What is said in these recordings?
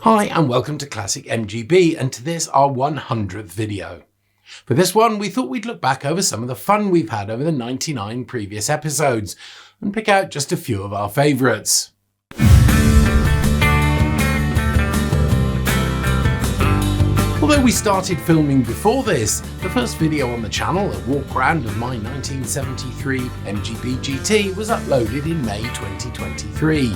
Hi and welcome to Classic MGB and to this our 100th video. For this one we thought we'd look back over some of the fun we've had over the 99 previous episodes and pick out just a few of our favourites. Although we started filming before this, the first video on the channel, a walk around of my 1973 MGB-GT, was uploaded in May 2023.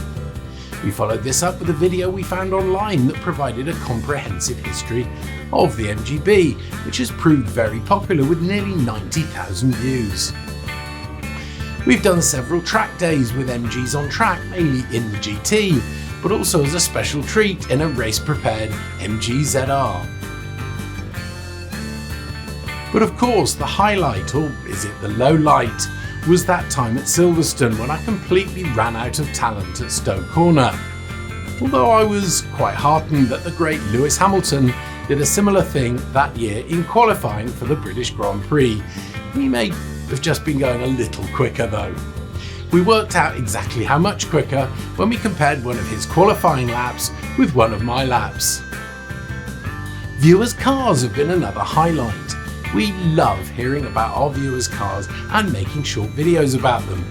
We followed this up with a video we found online that provided a comprehensive history of the MGB, which has proved very popular with nearly 90,000 views. We've done several track days with MGs on track, mainly in the GT, but also as a special treat in a race-prepared MG-ZR. But of course the highlight, or is it the low light, was that time at Silverstone when I completely ran out of talent at Stowe Corner. Although I was quite heartened that the great Lewis Hamilton did a similar thing that year in qualifying for the British Grand Prix. He may have just been going a little quicker though. We worked out exactly how much quicker when we compared one of his qualifying laps with one of my laps. Viewers' cars have been another highlight. We love hearing about our viewers' cars and making short videos about them.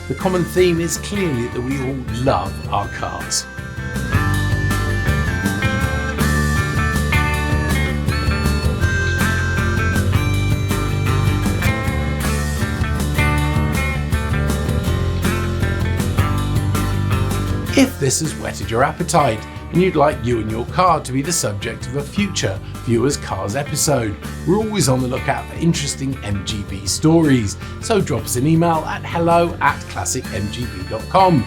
The common theme is clearly that we all love our cars. If this has whetted your appetite and you'd like you and your car to be the subject of a future Viewers Cars episode, we're always on the lookout for interesting MGB stories, so drop us an email at hello@classicmgb.com,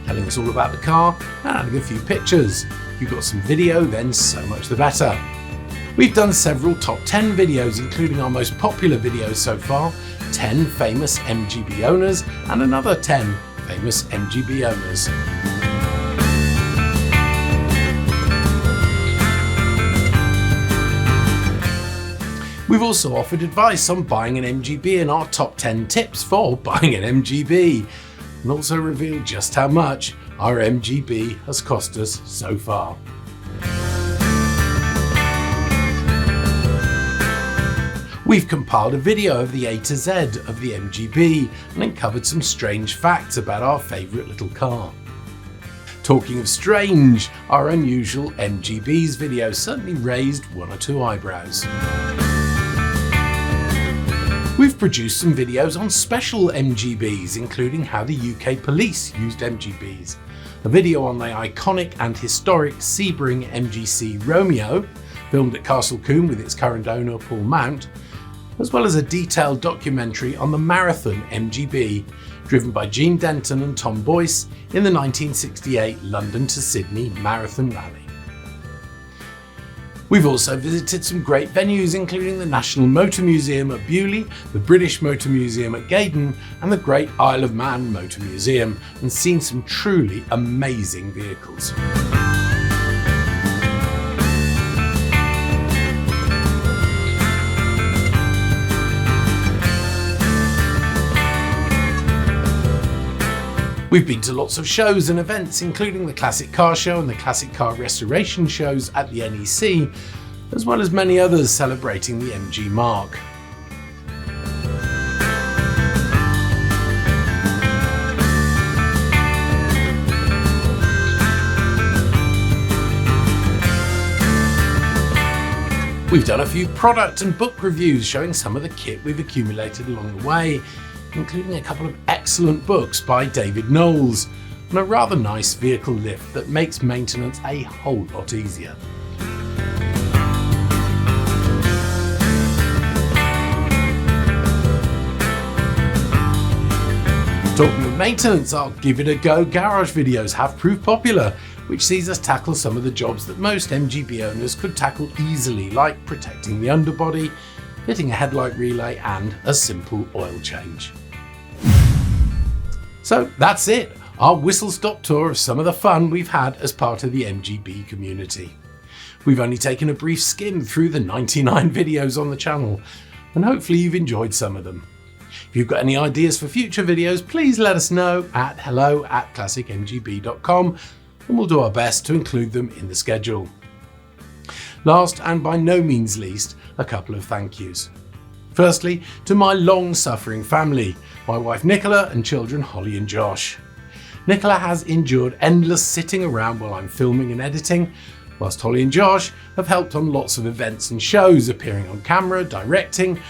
telling us all about the car and adding a few pictures. If you've got some video, then so much the better. We've done several top 10 videos, including our most popular videos so far, 10 famous MGB owners and another 10 famous MGB owners. We've also offered advice on buying an MGB and our top 10 tips for buying an MGB, and also revealed just how much our MGB has cost us so far. We've compiled a video of the A to Z of the MGB and uncovered some strange facts about our favourite little car. Talking of strange, our unusual MGBs video certainly raised one or two eyebrows. We've produced some videos on special MGBs, including how the UK police used MGBs, a video on the iconic and historic Sebring MGC Romeo, filmed at Castle Combe with its current owner Paul Mount, as well as a detailed documentary on the Marathon MGB, driven by Gene Denton and Tom Boyce in the 1968 London to Sydney Marathon Rally. We've also visited some great venues, including the National Motor Museum at Bewley, the British Motor Museum at Gaydon and the Great Isle of Man Motor Museum, and seen some truly amazing vehicles. We've been to lots of shows and events, including the Classic Car Show and the Classic Car Restoration shows at the NEC, as well as many others celebrating the MG mark. We've done a few product and book reviews showing some of the kit we've accumulated along the way, including a couple of excellent books by David Knowles and a rather nice vehicle lift that makes maintenance a whole lot easier. Talking of maintenance, our Give It A Go garage videos have proved popular, which sees us tackle some of the jobs that most MGB owners could tackle easily, like protecting the underbody, fitting a headlight relay and a simple oil change. So that's it, our whistle-stop tour of some of the fun we've had as part of the MGB community. We've only taken a brief skim through the 99 videos on the channel, and hopefully you've enjoyed some of them. If you've got any ideas for future videos, please let us know at hello@classicmgb.com, and we'll do our best to include them in the schedule. Last and by no means least, a couple of thank yous. Firstly, to my long-suffering family, my wife Nicola and children Holly and Josh. Nicola has endured endless sitting around while I'm filming and editing, whilst Holly and Josh have helped on lots of events and shows, appearing on camera, directing,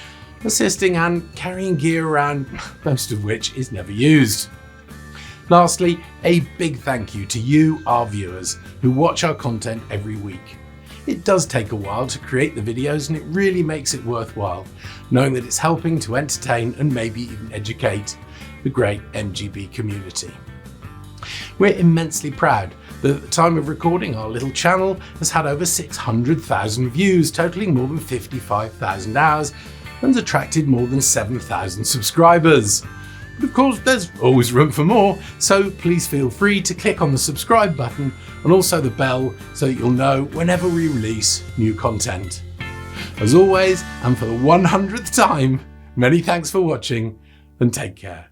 assisting and carrying gear around, most of which is never used. Lastly, a big thank you to you, our viewers, who watch our content every week. It does take a while to create the videos, and it really makes it worthwhile, knowing that it's helping to entertain and maybe even educate the great MGB community. We're immensely proud that at the time of recording, our little channel has had over 600,000 views, totaling more than 55,000 hours, and attracted more than 7,000 subscribers. But of course, there's always room for more, so please feel free to click on the subscribe button and also the bell so that you'll know whenever we release new content. As always, and for the 100th time, many thanks for watching and take care.